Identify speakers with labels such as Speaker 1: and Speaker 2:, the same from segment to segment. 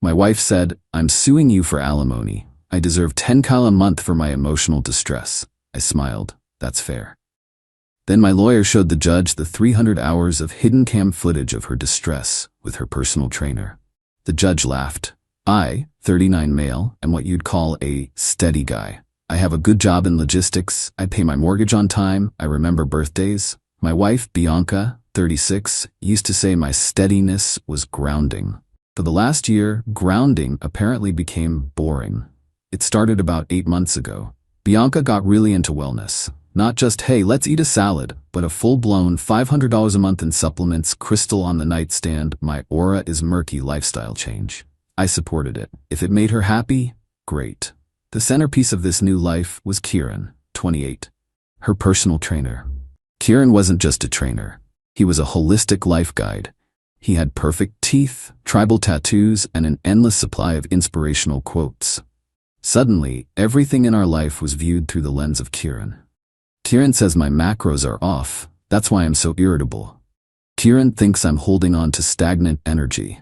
Speaker 1: My wife said, "I'm suing you for alimony. I deserve 10 Qley a month for my emotional distress." I smiled. That's fair. Then my lawyer showed the judge the 300 hours of hidden cam footage of her distress with her personal trainer. The judge laughed. I, 39 male, am what you'd call a steady guy. I have a good job in logistics, I pay my mortgage on time, I remember birthdays. My wife, Bianca, 36, used to say my steadiness was grounding. For the last year, grounding apparently became boring. It started about 8 months ago. Bianca got really into wellness. Not just, hey, let's eat a salad, but a full-blown $500 a month in supplements, crystal on the nightstand, my aura is murky lifestyle change. I supported it. If it made her happy, great. The centerpiece of this new life was Kieran, 28, her personal trainer. Kieran wasn't just a trainer. He was a holistic life guide. He had perfect teeth, tribal tattoos, and an endless supply of inspirational quotes. Suddenly, everything in our life was viewed through the lens of Kieran. Kieran says my macros are off. That's why I'm so irritable. Kieran thinks I'm holding on to stagnant energy.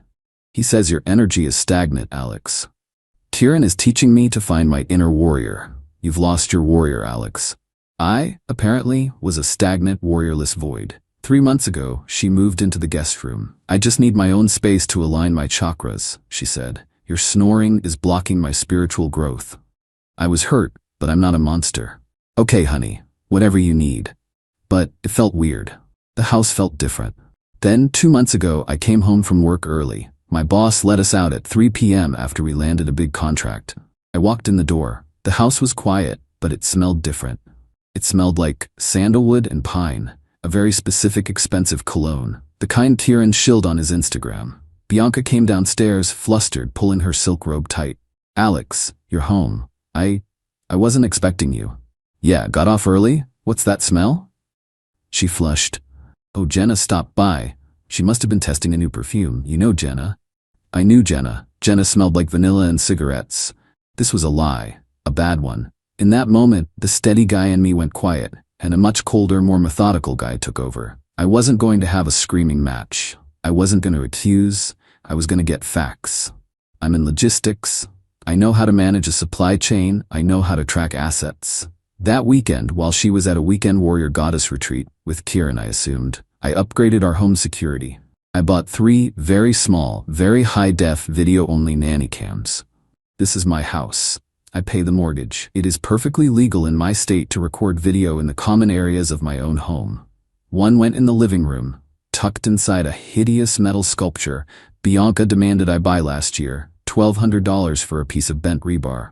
Speaker 1: He says your energy is stagnant, Alex. Kieran is teaching me to find my inner warrior. You've lost your warrior, Alex. I, apparently, was a stagnant, warriorless void. 3 months ago, she moved into the guest room. I just need my own space to align my chakras, she said. Your snoring is blocking my spiritual growth. I was hurt, but I'm not a monster. Okay, honey, whatever you need. But it felt weird. The house felt different. Then, 2 months ago, I came home from work early. My boss let us out at 3 p.m. after we landed a big contract. I walked in the door. The house was quiet, but it smelled different. It smelled like sandalwood and pine, a very specific expensive cologne, the kind Kieran shilled on his Instagram. Bianca came downstairs, flustered, pulling her silk robe tight. Alex, you're home. I wasn't expecting you. Yeah, got off early? What's that smell? She flushed. Oh, Jenna stopped by. She must have been testing a new perfume. You know Jenna. I knew Jenna. Jenna smelled like vanilla and cigarettes. This was a lie. A bad one. In that moment, the steady guy in me went quiet, and a much colder, more methodical guy took over. I wasn't going to have a screaming match. I wasn't going to accuse. I was going to get facts. I'm in logistics. I know how to manage a supply chain. I know how to track assets. That weekend, while she was at a weekend warrior goddess retreat, with Kieran I assumed, I upgraded our home security. I bought 3 very small, very high-def video-only nanny cams. This is my house. I pay the mortgage. It is perfectly legal in my state to record video in the common areas of my own home. One went in the living room, tucked inside a hideous metal sculpture Bianca demanded I buy last year, $1,200 for a piece of bent rebar.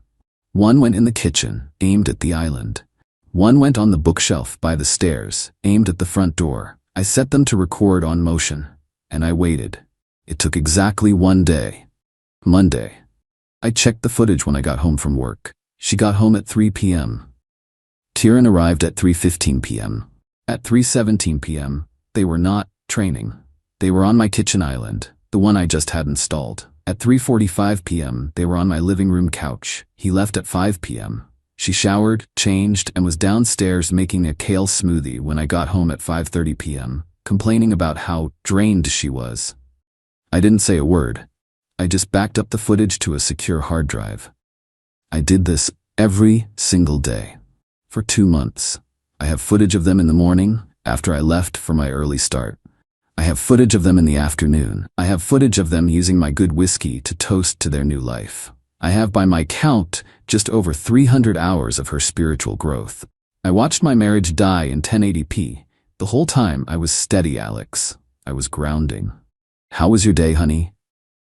Speaker 1: One went in the kitchen, aimed at the island. One went on the bookshelf by the stairs, aimed at the front door. I set them to record on motion, and I waited. It took exactly 1 day. Monday. I checked the footage when I got home from work. She got home at 3 p.m. Kieran arrived at 3:15 p.m. At 3:17 p.m., they were not training. They were on my kitchen island, the one I just had installed. At 3:45 p.m., they were on my living room couch. He left at 5 p.m. She showered, changed, and was downstairs making a kale smoothie when I got home at 5:30 p.m., complaining about how drained she was. I didn't say a word. I just backed up the footage to a secure hard drive. I did this every single day. For 2 months. I have footage of them in the morning, after I left for my early start. I have footage of them in the afternoon. I have footage of them using my good whiskey to toast to their new life. I have, by my count, just over 300 hours of her spiritual growth. I watched my marriage die in 1080p. The whole time I was steady, Alex. I was grounding. How was your day, honey?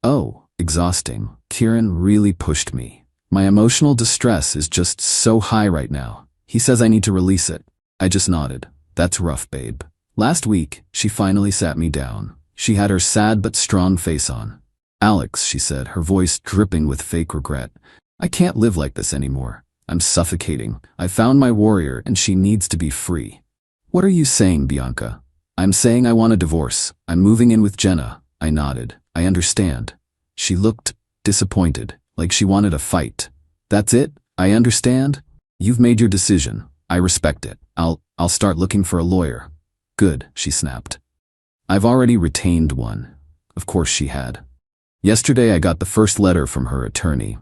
Speaker 1: Oh, exhausting. Kieran really pushed me. My emotional distress is just so high right now. He says I need to release it. I just nodded. That's rough, babe. Last week, she finally sat me down. She had her sad but strong face on. Alex, she said, her voice dripping with fake regret. I can't live like this anymore. I'm suffocating. I found my warrior and she needs to be free. What are you saying, Bianca? I'm saying I want a divorce. I'm moving in with Jenna. I nodded. I understand. She looked disappointed, like she wanted a fight. That's it? I understand? You've made your decision. I respect it. I'll start looking for a lawyer. Good, she snapped. I've already retained one. Of course she had. Yesterday I got the first letter from her attorney.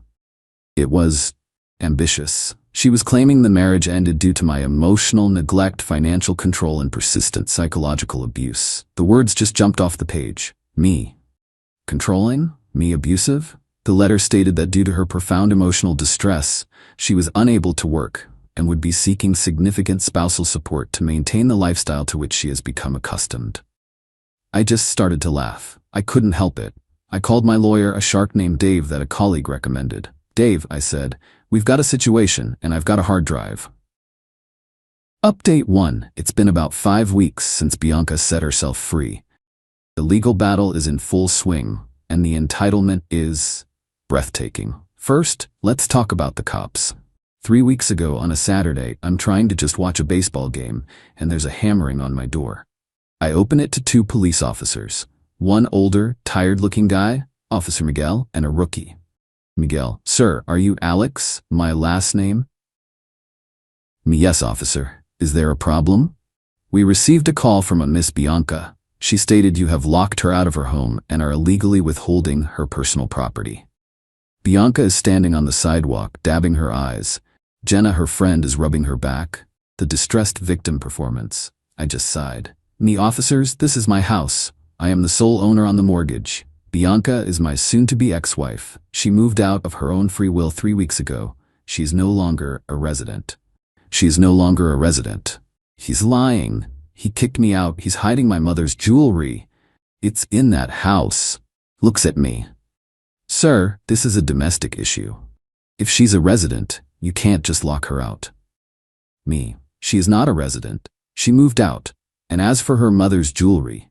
Speaker 1: It was ambitious. She was claiming the marriage ended due to my emotional neglect, financial control, and persistent psychological abuse. The words just jumped off the page. Me controlling? Me abusive? The letter stated that due to her profound emotional distress, she was unable to work and would be seeking significant spousal support to maintain the lifestyle to which she has become accustomed. I just started to laugh. I couldn't help it. I called my lawyer, a shark named Dave that a colleague recommended. Dave, I said, we've got a situation and I've got a hard drive. Update 1. It's been about 5 weeks since Bianca set herself free. The legal battle is in full swing, and the entitlement is breathtaking. First, let's talk about the cops. 3 weeks ago on a Saturday, I'm trying to just watch a baseball game, and there's a hammering on my door. I open it to 2 police officers. One older, tired-looking guy, Officer Miguel, and a rookie. Miguel, sir, are you Alex, my last name? Yes, officer. Is there a problem? We received a call from a Miss Bianca. She stated you have locked her out of her home and are illegally withholding her personal property. Bianca is standing on the sidewalk, dabbing her eyes. Jenna, her friend, is rubbing her back. The distressed victim performance. I just sighed. Me officers, this is my house. I am the sole owner on the mortgage. Bianca is my soon-to-be ex-wife. She moved out of her own free will 3 weeks ago. She is no longer a resident. She is no longer a resident. He's lying. He kicked me out. He's hiding my mother's jewelry. It's in that house. Looks at me. Sir, this is a domestic issue. If she's a resident, you can't just lock her out. Me. She is not a resident. She moved out. And as for her mother's jewelry,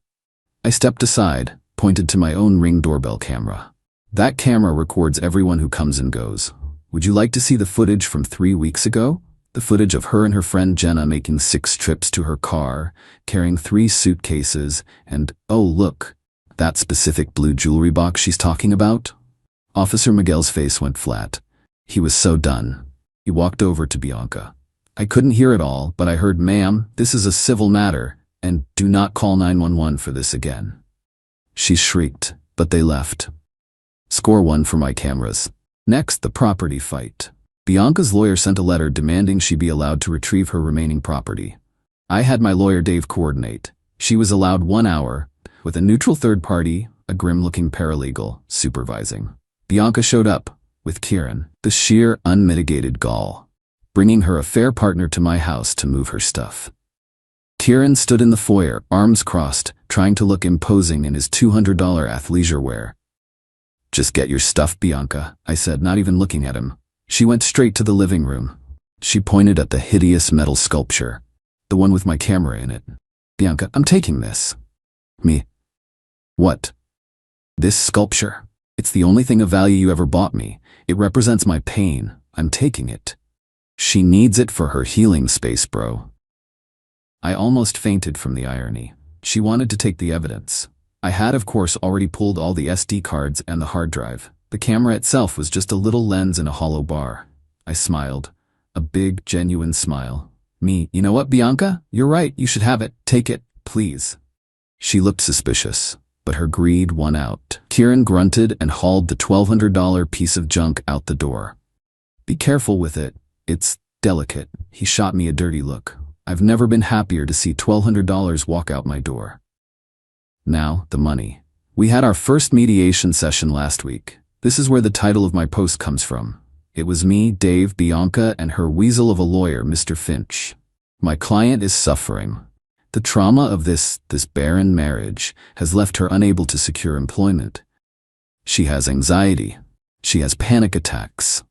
Speaker 1: I stepped aside, pointed to my own Ring doorbell camera. That camera records everyone who comes and goes. Would you like to see the footage from 3 weeks ago? The footage of her and her friend Jenna making 6 trips to her car, carrying 3 suitcases, and, oh look, that specific blue jewelry box she's talking about? Officer Miguel's face went flat. He was so done. He walked over to Bianca. I couldn't hear it all, but I heard, "Ma'am, this is a civil matter, and do not call 911 for this again." She shrieked, but they left. Score 1 for my cameras. Next, the property fight. Bianca's lawyer sent a letter demanding she be allowed to retrieve her remaining property. I had my lawyer Dave coordinate. She was allowed 1 hour, with a neutral third party, a grim-looking paralegal, supervising. Bianca showed up, with Kieran, the sheer, unmitigated gall, bringing her a fair partner to my house to move her stuff. Kieran stood in the foyer, arms crossed, trying to look imposing in his $200 athleisure wear. Just get your stuff, Bianca, I said, not even looking at him. She went straight to the living room. She pointed at the hideous metal sculpture, the one with my camera in it. Bianca, I'm taking this. Me. What? This sculpture. It's the only thing of value you ever bought me. It represents my pain. I'm taking it. She needs it for her healing space, bro. I almost fainted from the irony. She wanted to take the evidence. I had, of course, already pulled all the SD cards and the hard drive. The camera itself was just a little lens in a hollow bar. I smiled. A big, genuine smile. Me, you know what, Bianca? You're right, you should have it. Take it, please. She looked suspicious, but her greed won out. Kieran grunted and hauled the $1,200 piece of junk out the door. Be careful with it. It's delicate. He shot me a dirty look. I've never been happier to see $1,200 walk out my door. Now, the money. We had our first mediation session last week. This is where the title of my post comes from. It was me, Dave, Bianca, and her weasel of a lawyer, Mr. Finch. My client is suffering. The trauma of this barren marriage has left her unable to secure employment. She has anxiety. She has panic attacks.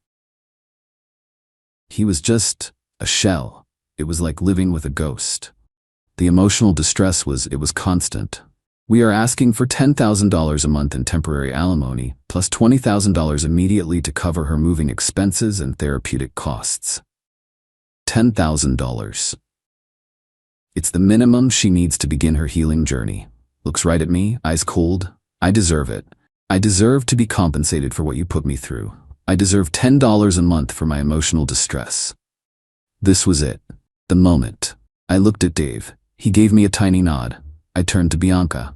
Speaker 1: He was just a shell. It was like living with a ghost. The emotional distress was constant. We are asking for $10,000 a month in temporary alimony, plus $20,000 immediately to cover her moving expenses and therapeutic costs. $10,000. It's the minimum she needs to begin her healing journey. Looks right at me, eyes cold. I deserve it. I deserve to be compensated for what you put me through. I deserve $10 a month for my emotional distress. This was it. The moment. I looked at Dave. He gave me a tiny nod. I turned to Bianca.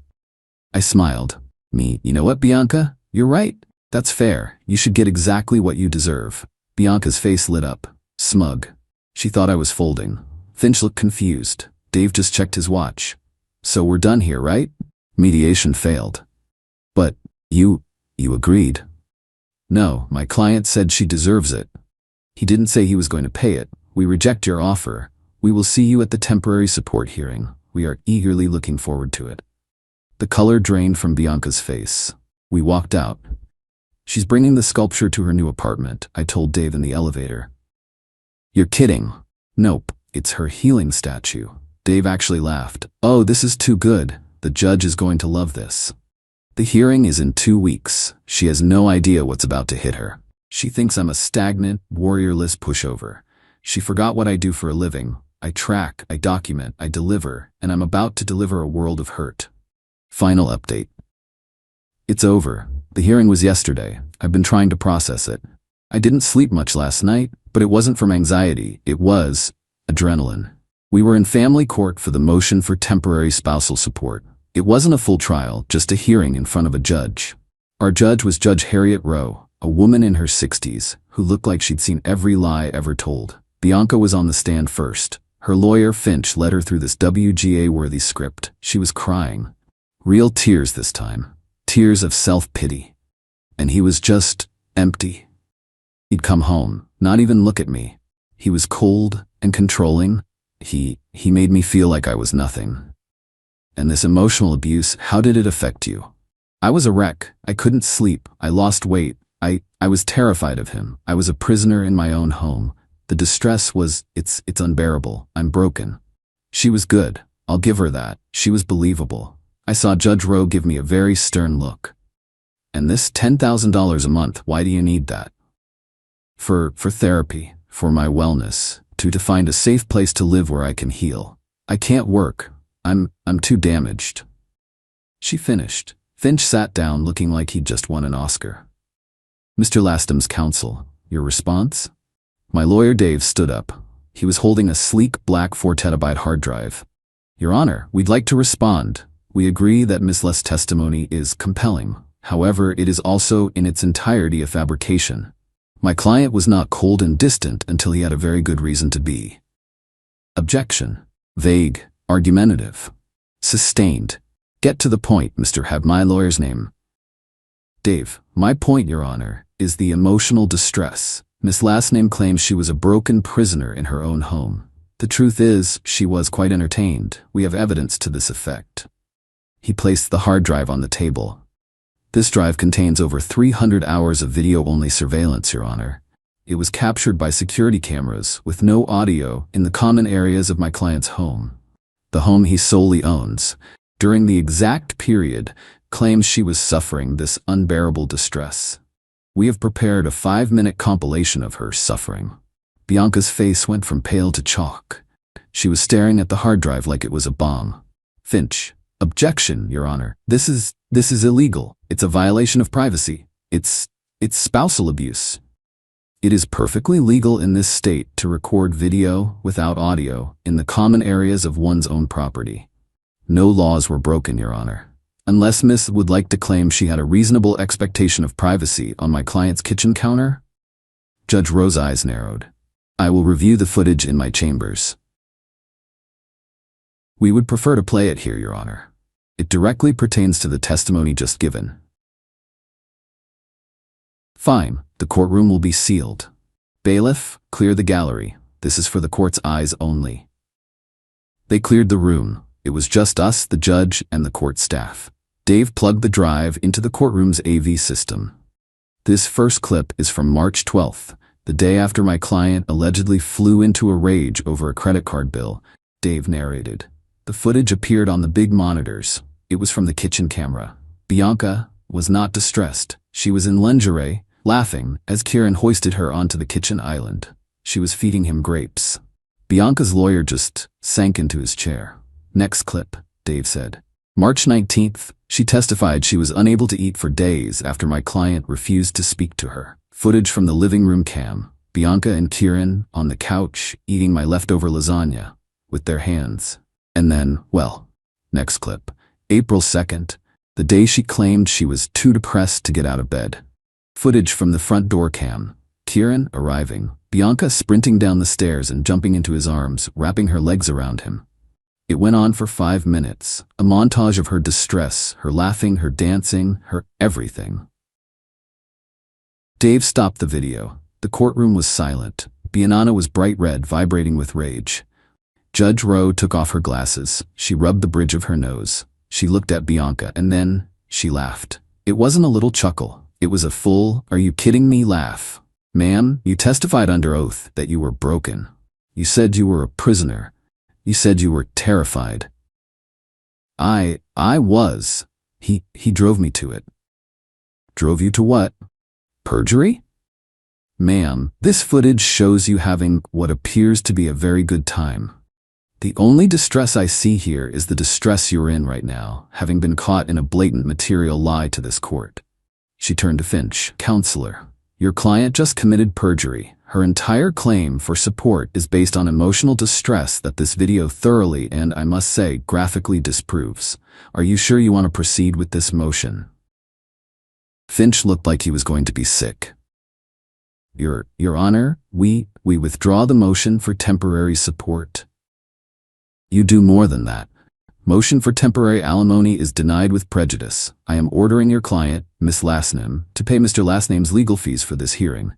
Speaker 1: I smiled. Me, you know what, Bianca? You're right. That's fair. You should get exactly what you deserve. Bianca's face lit up. Smug. She thought I was folding. Finch looked confused. Dave just checked his watch. So we're done here, right? Mediation failed. But you agreed. No, my client said she deserves it. He didn't say he was going to pay it. We reject your offer. We will see you at the temporary support hearing. We are eagerly looking forward to it. The color drained from Bianca's face. We walked out. She's bringing the sculpture to her new apartment, I told Dave in the elevator. You're kidding. Nope, it's her healing statue. Dave actually laughed. Oh, this is too good. The judge is going to love this. The hearing is in 2 weeks. She has no idea what's about to hit her. She thinks I'm a stagnant, warriorless pushover. She forgot what I do for a living. I track, I document, I deliver, and I'm about to deliver a world of hurt. Final update. It's over. The hearing was yesterday. I've been trying to process it. I didn't sleep much last night, but it wasn't from anxiety. It was adrenaline. We were in family court for the motion for temporary spousal support. It wasn't a full trial, just a hearing in front of a judge. Our judge was Judge Harriet Rowe, a woman in her 60s, who looked like she'd seen every lie ever told. Bianca was on the stand first. Her lawyer, Finch, led her through this WGA-worthy script. She was crying. Real tears this time. Tears of self-pity. And he was just empty. He'd come home, not even look at me. He was cold and controlling. He made me feel like I was nothing. And this emotional abuse, how did it affect you? I was a wreck. I couldn't sleep. I lost weight. I was terrified of him. I was a prisoner in my own home. The distress was, it's unbearable. I'm broken. She was good. I'll give her that. She was believable. I saw Judge Rowe give me a very stern look. And this $10,000 a month, why do you need that? For therapy, for my wellness, to find a safe place to live where I can heal. I can't work. I'm too damaged. She finished. Finch sat down looking like he'd just won an Oscar. Mr. Lastom's counsel, your response? My lawyer Dave stood up. He was holding a sleek black 4TB hard drive. Your Honor, we'd like to respond. We agree that Ms. Les' testimony is compelling. However, it is also in its entirety a fabrication. My client was not cold and distant until he had a very good reason to be. Objection. Vague. Argumentative. Sustained. Get to the point, Mr. Have my lawyer's name. Dave, my point, Your Honor, is the emotional distress. Miss Last Name claims she was a broken prisoner in her own home. The truth is, she was quite entertained. We have evidence to this effect. He placed the hard drive on the table. This drive contains over 300 hours of video-only surveillance, Your Honor. It was captured by security cameras with no audio in the common areas of my client's home. The home he solely owns, during the exact period, claims she was suffering this unbearable distress. We have prepared a 5-minute compilation of her suffering. Bianca's face went from pale to chalk. She was staring at the hard drive like it was a bomb. Finch. Objection, Your Honor. This is illegal. It's a violation of privacy. It's spousal abuse. It is perfectly legal in this state to record video without audio in the common areas of one's own property. No laws were broken, Your Honor. Unless Miss would like to claim she had a reasonable expectation of privacy on my client's kitchen counter? Judge Rowe's eyes narrowed. I will review the footage in my chambers. We would prefer to play it here, Your Honor. It directly pertains to the testimony just given. Fine, the courtroom will be sealed. Bailiff, clear the gallery. This is for the court's eyes only. They cleared the room. It was just us, the judge, and the court staff. Dave plugged the drive into the courtroom's AV system. This first clip is from March 12th, the day after my client allegedly flew into a rage over a credit card bill. Dave narrated. The footage appeared on the big monitors. It was from the kitchen camera. Bianca was not distressed. She was in lingerie, laughing, as Kieran hoisted her onto the kitchen island. She was feeding him grapes. Bianca's lawyer just sank into his chair. Next clip, Dave said. March 19th, she testified she was unable to eat for days after my client refused to speak to her. Footage from the living room cam. Bianca and Kieran on the couch eating my leftover lasagna with their hands. And then, well, next clip. April 2nd, The day she claimed she was too depressed to get out of bed. Footage from the front door cam. Kieran arriving. Bianca sprinting down the stairs and jumping into his arms, wrapping her legs around him. It went on for 5 minutes. A montage of her distress, her laughing, her dancing, her everything. Dave stopped the video. The courtroom was silent. Bianca was bright red, vibrating with rage. Judge Rowe took off her glasses. She rubbed the bridge of her nose. She looked at Bianca and then she laughed. It wasn't a little chuckle. It was a full, "Are you kidding me?" laugh. "Ma'am, you testified under oath that you were broken. You said you were a prisoner. You said you were terrified." I was. He drove me to it." "Drove you to what? Perjury?" "Ma'am, this footage shows you having what appears to be a very good time. The only distress I see here is the distress you're in right now, having been caught in a blatant material lie to this court." She turned to Finch. "Counselor, your client just committed perjury. Her entire claim for support is based on emotional distress that this video thoroughly and, I must say, graphically disproves. Are you sure you want to proceed with this motion?" Finch looked like he was going to be sick. Your Honor, we withdraw the motion for temporary support." "You do more than that. Motion for temporary alimony is denied with prejudice. I am ordering your client, Miss Lastname, to pay Mr. Lastname's legal fees for this hearing.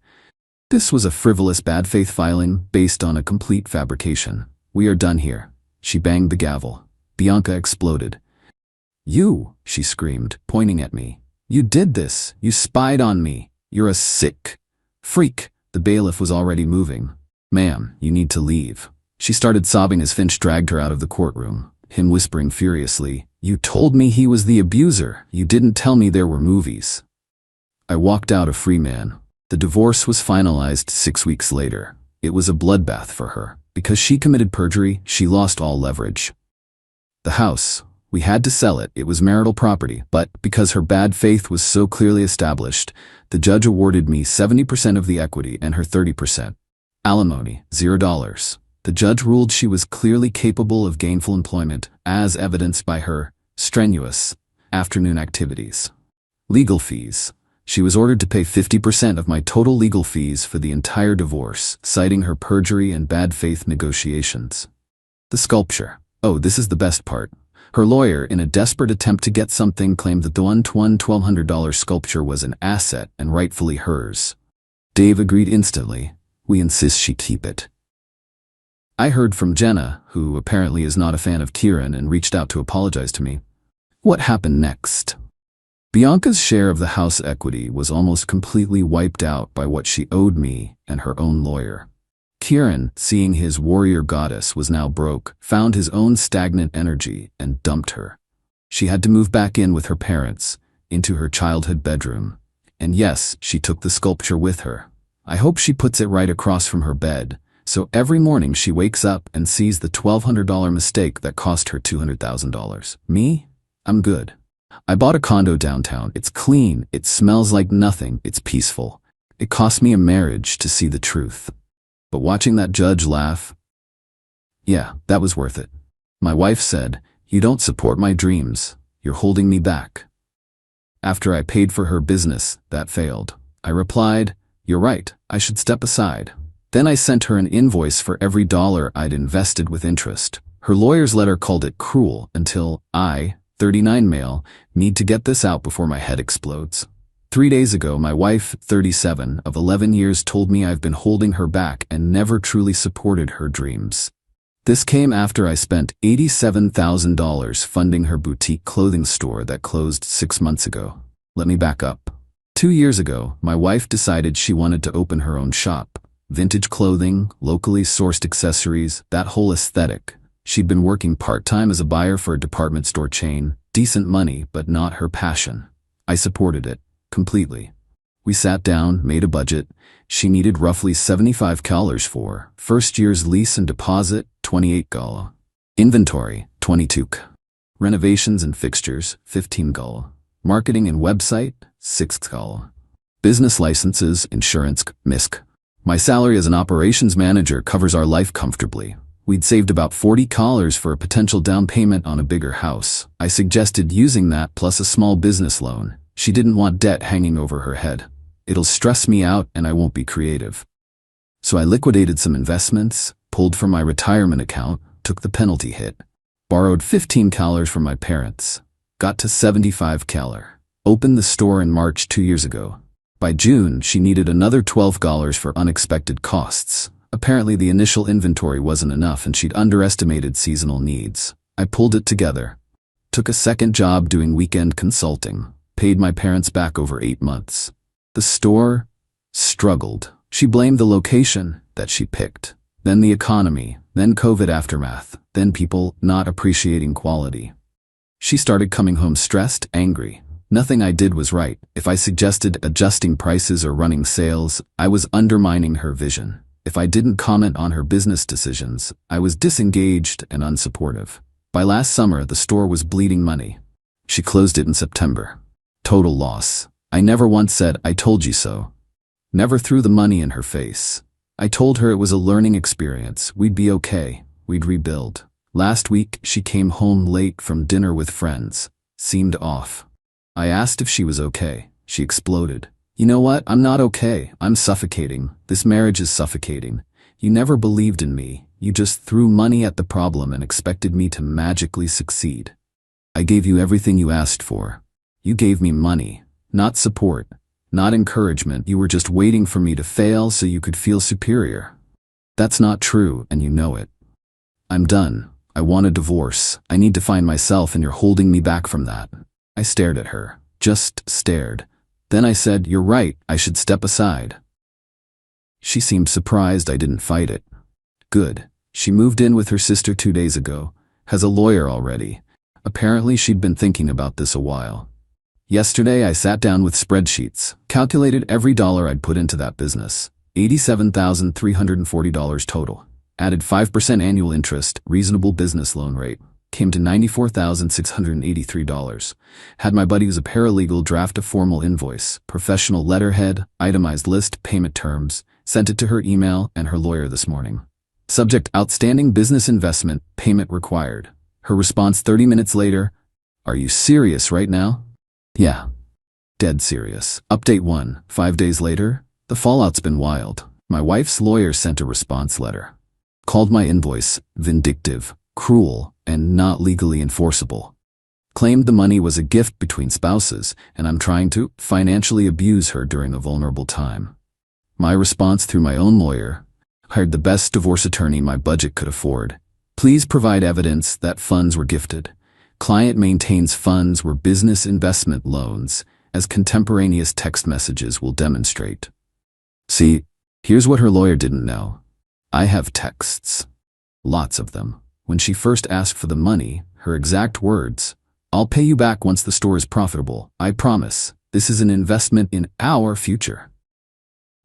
Speaker 1: This was a frivolous bad faith filing based on a complete fabrication. We are done here." She banged the gavel. Bianca exploded. "You," she screamed, pointing at me. "You did this. You spied on me. You're a sick freak." The bailiff was already moving. "Ma'am, you need to leave." She started sobbing as Finch dragged her out of the courtroom, him whispering furiously, "You told me he was the abuser. You didn't tell me there were movies." I walked out a free man. The divorce was finalized 6 weeks later. It was a bloodbath for her. Because she committed perjury, she lost all leverage. The house, we had to sell it. It was marital property, but because her bad faith was so clearly established, the judge awarded me 70% of the equity and her 30%. Alimony, $0. The judge ruled she was clearly capable of gainful employment, as evidenced by her strenuous afternoon activities. Legal fees. She was ordered to pay 50% of my total legal fees for the entire divorce, citing her perjury and bad faith negotiations. The sculpture. Oh, this is the best part. Her lawyer, in a desperate attempt to get something, claimed that the $1,200 sculpture was an asset and rightfully hers. Dave agreed instantly. We insist she keep it. I heard from Jenna, who apparently is not a fan of Kieran and reached out to apologize to me. What happened next? Bianca's share of the house equity was almost completely wiped out by what she owed me and her own lawyer. Kieran, seeing his warrior goddess was now broke, found his own stagnant energy and dumped her. She had to move back in with her parents, into her childhood bedroom. And yes, she took the sculpture with her. I hope she puts it right across from her bed, so every morning she wakes up and sees the $1,200 mistake that cost her $200,000. Me? I'm good. I bought a condo downtown. It's clean, it smells like nothing, it's peaceful. It cost me a marriage to see the truth. But watching that judge laugh, yeah, that was worth it. My wife said, "You don't support my dreams. You're holding me back." After I paid for her business, that failed. I replied, "You're right, I should step aside." Then I sent her an invoice for every dollar I'd invested with interest. Her lawyer's letter called it cruel until I, 39 male, need to get this out before my head explodes. 3 days ago, my wife, 37, of 11 years told me I've been holding her back and never truly supported her dreams. This came after I spent $87,000 funding her boutique clothing store that closed 6 months ago. Let me back up. 2 years ago, my wife decided she wanted to open her own shop. Vintage clothing, locally sourced accessories, that whole aesthetic. She'd been working part-time as a buyer for a department store chain. Decent money, but not her passion. I supported it, completely. We sat down, made a budget. She needed roughly $75 for first year's lease and deposit, $28. Inventory, $22. Renovations and fixtures, $15. Marketing and website, $6. Business licenses, insurance, MISC. My salary as an operations manager covers our life comfortably. We'd saved about $40 for a potential down payment on a bigger house. I suggested using that plus a small business loan. She didn't want debt hanging over her head. It'll stress me out and I won't be creative. So I liquidated some investments, pulled from my retirement account, took the penalty hit, borrowed $15 from my parents, got to $75, opened the store in March 2 years ago. By June, she needed another $12 for unexpected costs. Apparently the initial inventory wasn't enough and she'd underestimated seasonal needs. I pulled it together, took a second job doing weekend consulting, paid my parents back over 8 months. The store struggled. She blamed the location that she picked, then the economy, then COVID aftermath, then people not appreciating quality. She started coming home stressed, angry. Nothing I did was right. If I suggested adjusting prices or running sales, I was undermining her vision. If I didn't comment on her business decisions, I was disengaged and unsupportive. By last summer, the store was bleeding money. She closed it in September. Total loss. I never once said, "I told you so." Never threw the money in her face. I told her it was a learning experience. We'd be okay. We'd rebuild. Last week, she came home late from dinner with friends. Seemed off. I asked if she was okay. She exploded. "You know what? I'm not okay. I'm suffocating. This marriage is suffocating. You never believed in me. You just threw money at the problem and expected me to magically succeed. I gave you everything you asked for. You gave me money, not support, not encouragement. You were just waiting for me to fail so you could feel superior. That's not true, and you know it. I'm done. I want a divorce. I need to find myself, and you're holding me back from that." I stared at her. Just stared. Then I said, "You're right, I should step aside." She seemed surprised I didn't fight it. Good. She moved in with her sister 2 days ago, has a lawyer already. Apparently she'd been thinking about this a while. Yesterday I sat down with spreadsheets, calculated every dollar I'd put into that business. $87,340 total. Added 5% annual interest, reasonable business loan rate. Came to $94,683. Had my buddy who's a paralegal draft a formal invoice, professional letterhead, itemized list, payment terms, sent it to her email and her lawyer this morning. Subject: outstanding business investment, payment required. Her response 30 minutes later: "Are you serious right now?" "Yeah. Dead serious." Update 1. 5 days later, the fallout's been wild. My wife's lawyer sent a response letter. Called my invoice vindictive, cruel, and not legally enforceable. Claimed the money was a gift between spouses, and I'm trying to financially abuse her during a vulnerable time. My response through my own lawyer: hired the best divorce attorney my budget could afford. Please provide evidence that funds were gifted. Client maintains funds were business investment loans, as contemporaneous text messages will demonstrate. See, here's what her lawyer didn't know. I have texts. Lots of them. When she first asked for the money, her exact words: "I'll pay you back once the store is profitable. I promise. This is an investment in our future."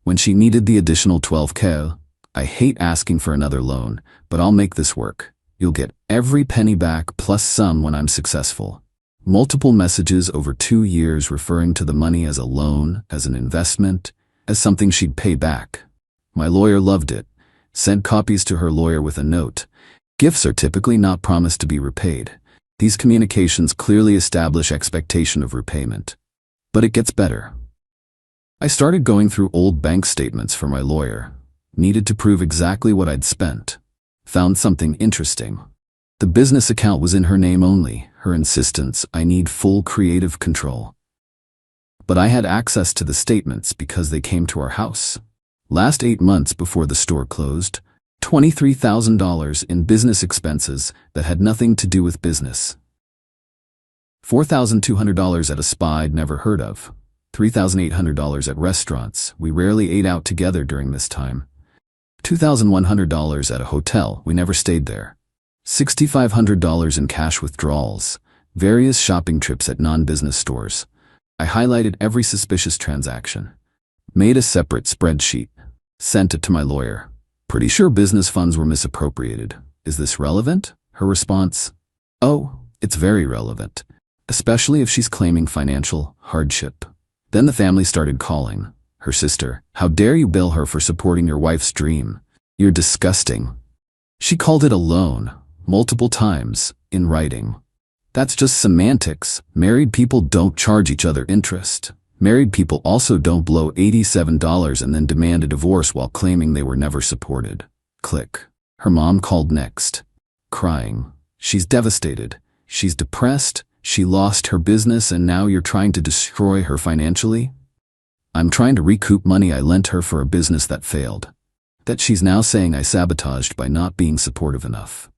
Speaker 1: When she needed the additional $12,000, "I hate asking for another loan, but I'll make this work. You'll get every penny back plus some when I'm successful." Multiple messages over 2 years referring to the money as a loan, as an investment, as something she'd pay back. My lawyer loved it. Sent copies to her lawyer with a note. Gifts are typically not promised to be repaid. These communications clearly establish expectation of repayment. But it gets better. I started going through old bank statements for my lawyer. Needed to prove exactly what I'd spent. Found something interesting. The business account was in her name only. Her insistence: I need full creative control. But I had access to the statements because they came to our house. Last 8 months before the store closed, $23,000 in business expenses that had nothing to do with business. $4,200 at a spa I'd never heard of. $3,800 at restaurants. We rarely ate out together during this time. $2,100 at a hotel. We never stayed there. $6,500 in cash withdrawals. Various shopping trips at non-business stores. I highlighted every suspicious transaction. Made a separate spreadsheet. Sent it to my lawyer. Pretty sure business funds were misappropriated. Is this relevant? Her response: "Oh, it's very relevant, especially if she's claiming financial hardship." Then the family started calling. Her sister: "How dare you bill her for supporting your wife's dream? You're disgusting." She called it a loan, multiple times, in writing. That's just semantics. Married people don't charge each other interest. Married people also don't blow $87 and then demand a divorce while claiming they were never supported. Click. Her mom called next, crying. She's devastated. She's depressed. She lost her business and now you're trying to destroy her financially? I'm trying to recoup money I lent her for a business that failed. That she's now saying I sabotaged by not being supportive enough.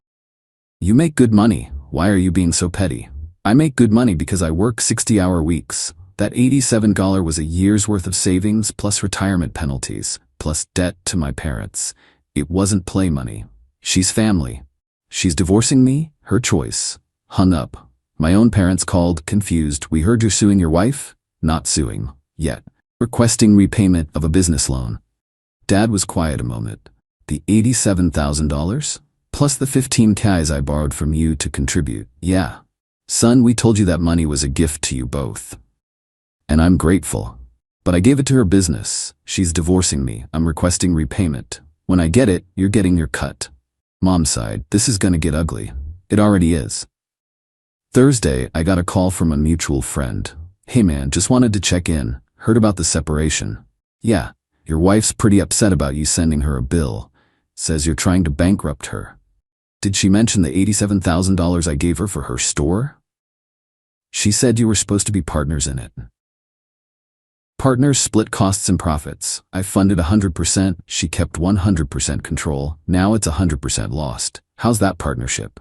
Speaker 1: You make good money. Why are you being so petty? I make good money because I work 60-hour weeks. That $87 was a year's worth of savings plus retirement penalties, plus debt to my parents. It wasn't play money. She's family. She's divorcing me? Her choice. Hung up. My own parents called, confused. We heard you're suing your wife? Not suing. Yet. Requesting repayment of a business loan. Dad was quiet a moment. The $87,000? Plus the $15,000 I borrowed from you to contribute. Yeah. Son, we told you that money was a gift to you both. And I'm grateful. But I gave it to her business. She's divorcing me. I'm requesting repayment. When I get it, you're getting your cut. Mom sighed. This is gonna get ugly. It already is. Thursday, I got a call from a mutual friend. Hey man, just wanted to check in. Heard about the separation. Yeah. Your wife's pretty upset about you sending her a bill. Says you're trying to bankrupt her. Did she mention the $87,000 I gave her for her store? She said you were supposed to be partners in it. Partners split costs and profits. I funded 100%, she kept 100% control. Now it's 100% lost. How's that partnership?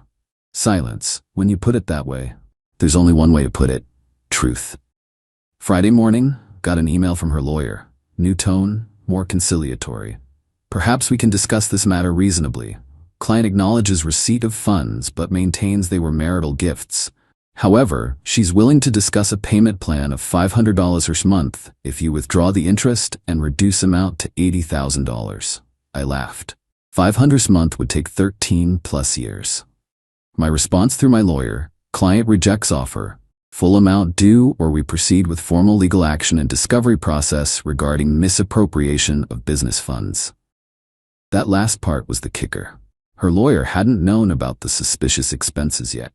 Speaker 1: Silence. When you put it that way, there's only one way to put it. Truth. Friday morning, got an email from her lawyer. New tone, more conciliatory. Perhaps we can discuss this matter reasonably. Client acknowledges receipt of funds but maintains they were marital gifts. However, she's willing to discuss a payment plan of $500 a month if you withdraw the interest and reduce amount to $80,000. I laughed. $500 a month would take 13+ years. My response through my lawyer, client rejects offer. Full amount due or we proceed with formal legal action and discovery process regarding misappropriation of business funds. That last part was the kicker. Her lawyer hadn't known about the suspicious expenses yet.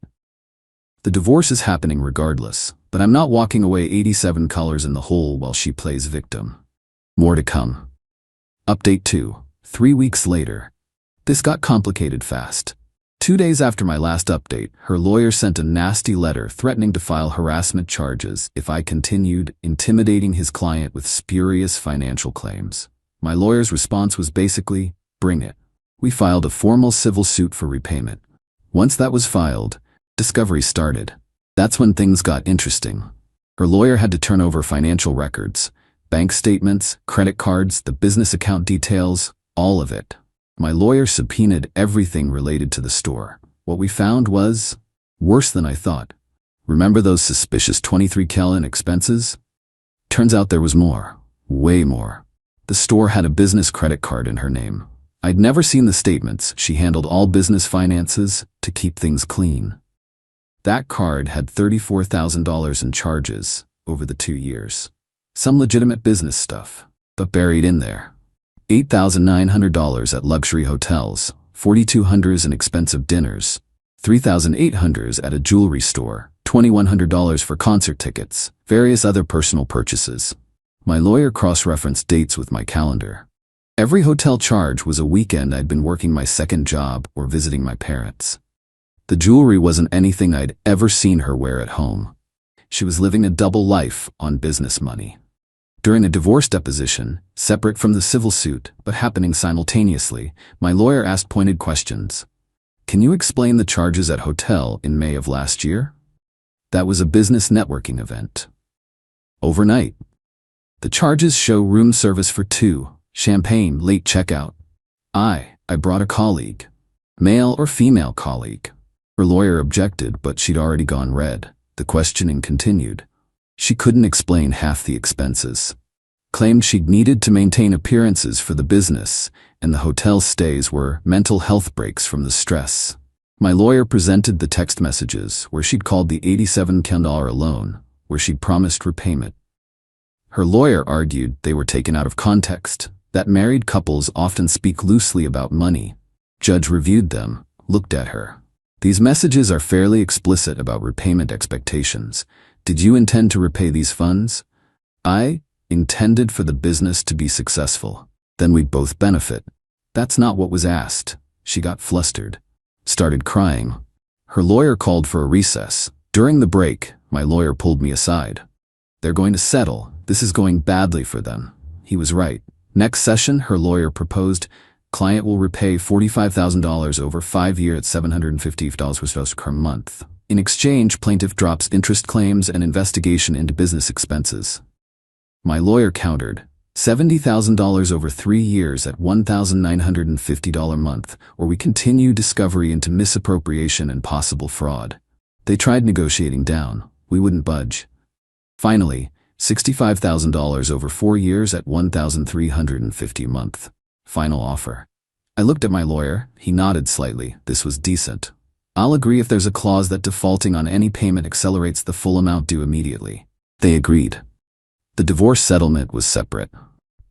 Speaker 1: The divorce is happening regardless, but I'm not walking away 87 colors in the hole while she plays victim. More to come. Update 2. 3 weeks later. This got complicated fast. 2 days after my last update, her lawyer sent a nasty letter threatening to file harassment charges if I continued intimidating his client with spurious financial claims. My lawyer's response was basically, bring it. We filed a formal civil suit for repayment. Once that was filed, discovery started. That's when things got interesting. Her lawyer had to turn over financial records, bank statements, credit cards, the business account details, all of it. My lawyer subpoenaed everything related to the store. What we found was worse than I thought. Remember those suspicious $23,000 in expenses? Turns out there was more, way more. The store had a business credit card in her name. I'd never seen the statements. She handled all business finances to keep things clean. That card had $34,000 in charges over the 2 years. Some legitimate business stuff, but buried in there. $8,900 at luxury hotels, $4,200 in expensive dinners, $3,800 at a jewelry store, $2,100 for concert tickets, various other personal purchases. My lawyer cross-referenced dates with my calendar. Every hotel charge was a weekend I'd been working my second job or visiting my parents. The jewelry wasn't anything I'd ever seen her wear at home. She was living a double life on business money. During a divorce deposition, separate from the civil suit, but happening simultaneously, my lawyer asked pointed questions. Can you explain the charges at hotel in May of last year? That was a business networking event. Overnight. The charges show room service for 2, champagne, late checkout. I brought a colleague. Male or female colleague. Her lawyer objected, but she'd already gone red. The questioning continued. She couldn't explain half the expenses. Claimed she'd needed to maintain appearances for the business, and the hotel stays were mental health breaks from the stress. My lawyer presented the text messages where she'd called the $87,000 loan, where she'd promised repayment. Her lawyer argued they were taken out of context, that married couples often speak loosely about money. Judge reviewed them, looked at her. These messages are fairly explicit about repayment expectations. Did you intend to repay these funds? I intended for the business to be successful. Then we'd both benefit. That's not what was asked. She got flustered. Started crying. Her lawyer called for a recess. During the break, my lawyer pulled me aside. They're going to settle. This is going badly for them. He was right. Next session, her lawyer proposed, client will repay $45,000 over 5 years at $750 per month. In exchange, plaintiff drops interest claims and investigation into business expenses. My lawyer countered, $70,000 over 3 years at $1,950 a month, or we continue discovery into misappropriation and possible fraud. They tried negotiating down. We wouldn't budge. Finally, $65,000 over 4 years at $1,350 a month. Final offer. I looked at my lawyer. He nodded slightly. This was decent. I'll agree if there's a clause that defaulting on any payment accelerates the full amount due immediately. They agreed. The divorce settlement was separate.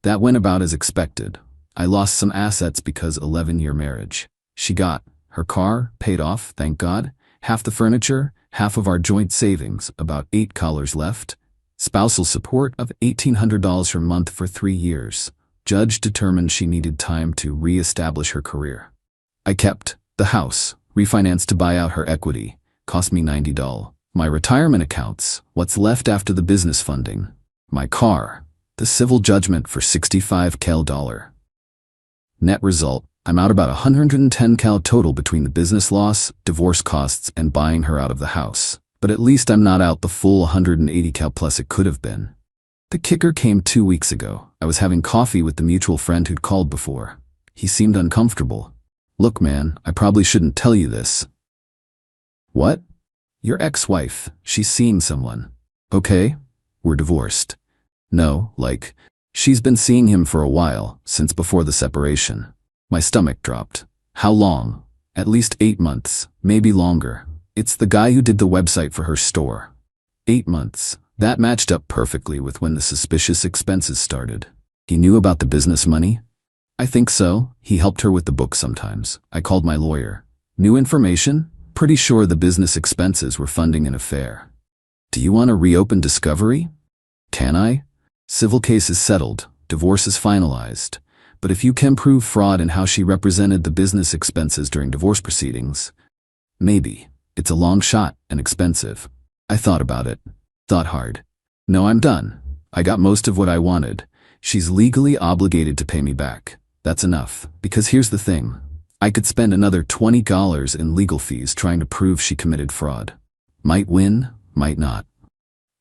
Speaker 1: That went about as expected. I lost some assets because 11-year marriage. She got her car paid off, thank God, half the furniture, half of our joint savings, about $8 left, spousal support of $1,800 per month for 3 years. Judge determined she needed time to re-establish her career. I kept the house, refinanced to buy out her equity, cost me $90. My retirement accounts, what's left after the business funding. My car, the civil judgment for $65,000. Net result, I'm out about $110,000 total between the business loss, divorce costs, and buying her out of the house. But at least I'm not out the full $180,000 plus it could have been. The kicker came 2 weeks ago. I was having coffee with the mutual friend who'd called before. He seemed uncomfortable. Look, man, I probably shouldn't tell you this. What? Your ex-wife. She's seeing someone. Okay, we're divorced. No, she's been seeing him for a while, since before the separation. My stomach dropped. How long? At least 8 months, maybe longer. It's the guy who did the website for her store. 8 months. That matched up perfectly with when the suspicious expenses started. He knew about the business money? I think so. He helped her with the book sometimes. I called my lawyer. New information? Pretty sure the business expenses were funding an affair. Do you want to reopen discovery? Can I? Civil case is settled. Divorce is finalized. But if you can prove fraud in how she represented the business expenses during divorce proceedings, maybe. It's a long shot and expensive. I thought about it. Thought hard. No, I'm done. I got most of what I wanted. She's legally obligated to pay me back. That's enough. Because here's the thing. I could spend another $20 in legal fees trying to prove she committed fraud. Might win, might not.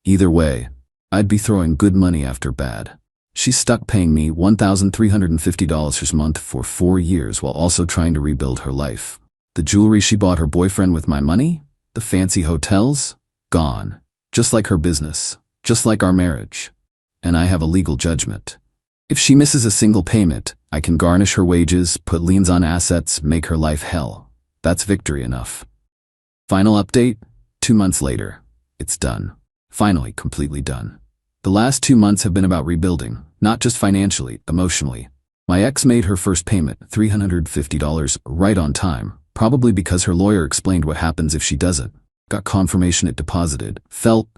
Speaker 1: Either way, I'd be throwing good money after bad. She's stuck paying me $1,350 per month for 4 years while also trying to rebuild her life. The jewelry she bought her boyfriend with my money? The fancy hotels? Gone. Just like her business. Just like our marriage. And I have a legal judgment. If she misses a single payment, I can garnish her wages, put liens on assets, make her life hell. That's victory enough. Final update? 2 months later. It's done. Finally, completely done. The last 2 months have been about rebuilding, not just financially, emotionally. My ex made her first payment, $350, right on time, probably because her lawyer explained what happens if she doesn't. Got confirmation it deposited. Felt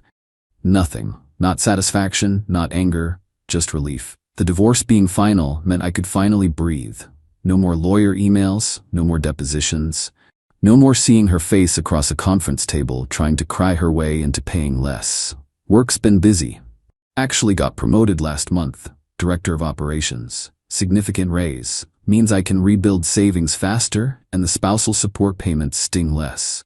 Speaker 1: nothing. Not satisfaction, not anger, just relief. The divorce being final meant I could finally breathe. No more lawyer emails, no more depositions, no more seeing her face across a conference table trying to cry her way into paying less. Work's been busy. Actually got promoted last month, director of operations. Significant raise. Means I can rebuild savings faster and the spousal support payments sting less.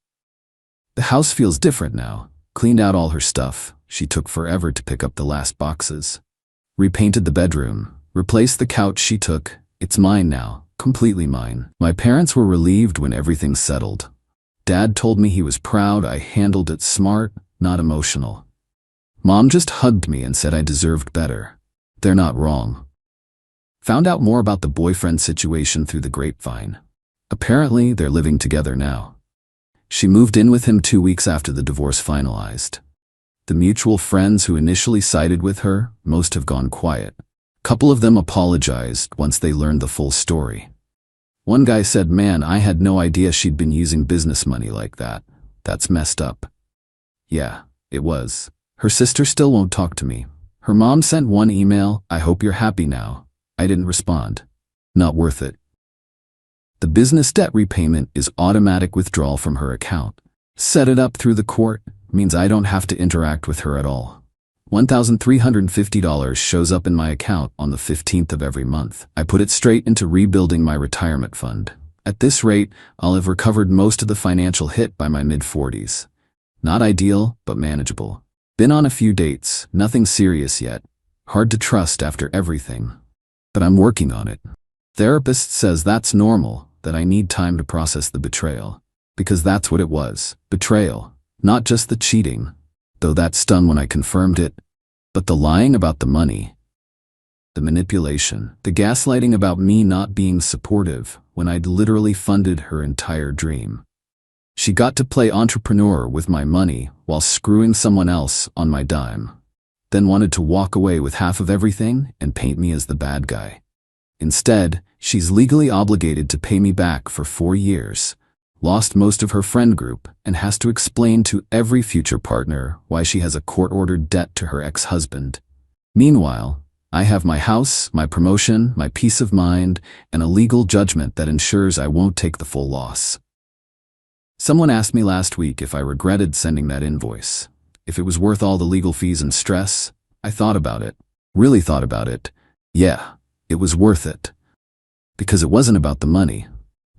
Speaker 1: The house feels different now. Cleaned out all her stuff. She took forever to pick up the last boxes. Repainted the bedroom. Replaced the couch she took. It's mine now. Completely mine. My parents were relieved when everything settled. Dad told me he was proud I handled it smart, not emotional. Mom just hugged me and said I deserved better. They're not wrong. Found out more about the boyfriend situation through the grapevine. Apparently, they're living together now. She moved in with him 2 weeks after the divorce finalized. The mutual friends who initially sided with her, most have gone quiet. Couple of them apologized once they learned the full story. One guy said, "Man, I had no idea she'd been using business money like that. That's messed up." Yeah, it was. Her sister still won't talk to me. Her mom sent one email, "I hope you're happy now." I didn't respond. Not worth it. The business debt repayment is automatic withdrawal from her account. Set it up through the court means I don't have to interact with her at all. $1,350 shows up in my account on the 15th of every month. I put it straight into rebuilding my retirement fund. At this rate, I'll have recovered most of the financial hit by my mid-40s. Not ideal, but manageable. Been on a few dates, nothing serious yet. Hard to trust after everything. But I'm working on it. Therapist says that's normal, that I need time to process the betrayal. Because that's what it was, betrayal. Not just the cheating, though that stung when I confirmed it, but the lying about the money. The manipulation, the gaslighting about me not being supportive when I'd literally funded her entire dream. She got to play entrepreneur with my money while screwing someone else on my dime. Then wanted to walk away with half of everything and paint me as the bad guy. Instead, she's legally obligated to pay me back for 4 years, lost most of her friend group, and has to explain to every future partner why she has a court-ordered debt to her ex-husband. Meanwhile, I have my house, my promotion, my peace of mind, and a legal judgment that ensures I won't take the full loss. Someone asked me last week if I regretted sending that invoice, if it was worth all the legal fees and stress. I thought about it, really thought about it. Yeah, it was worth it. Because it wasn't about the money.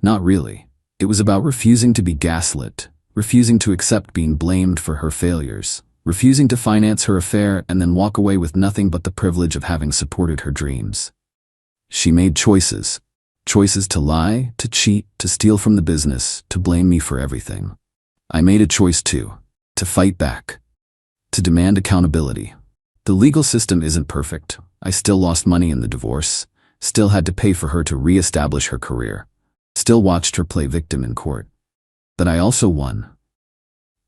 Speaker 1: Not really. It was about refusing to be gaslit, refusing to accept being blamed for her failures, refusing to finance her affair and then walk away with nothing but the privilege of having supported her dreams. She made choices. Choices to lie, to cheat, to steal from the business, to blame me for everything. I made a choice too, to fight back, to demand accountability. The legal system isn't perfect. I still lost money in the divorce, still had to pay for her to re-establish her career, still watched her play victim in court. But I also won.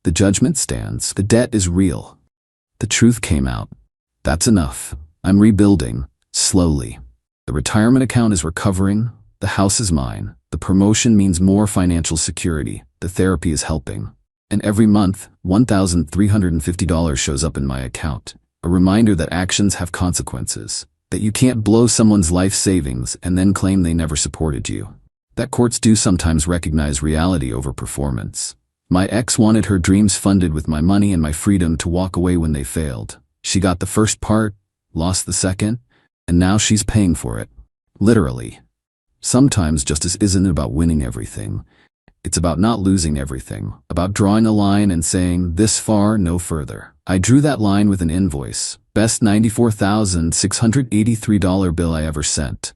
Speaker 1: The judgment stands. The debt is real. The truth came out. That's enough. I'm rebuilding, slowly. The retirement account is recovering. The house is mine. The promotion means more financial security. The therapy is helping. And every month, $1,350 shows up in my account. A reminder that actions have consequences. That you can't blow someone's life savings and then claim they never supported you. That courts do sometimes recognize reality over performance. My ex wanted her dreams funded with my money and my freedom to walk away when they failed. She got the first part, lost the second, and now she's paying for it. Literally. Sometimes justice isn't about winning everything. It's about not losing everything, about drawing a line and saying, this far, no further. I drew that line with an invoice, best $94,683 bill I ever sent.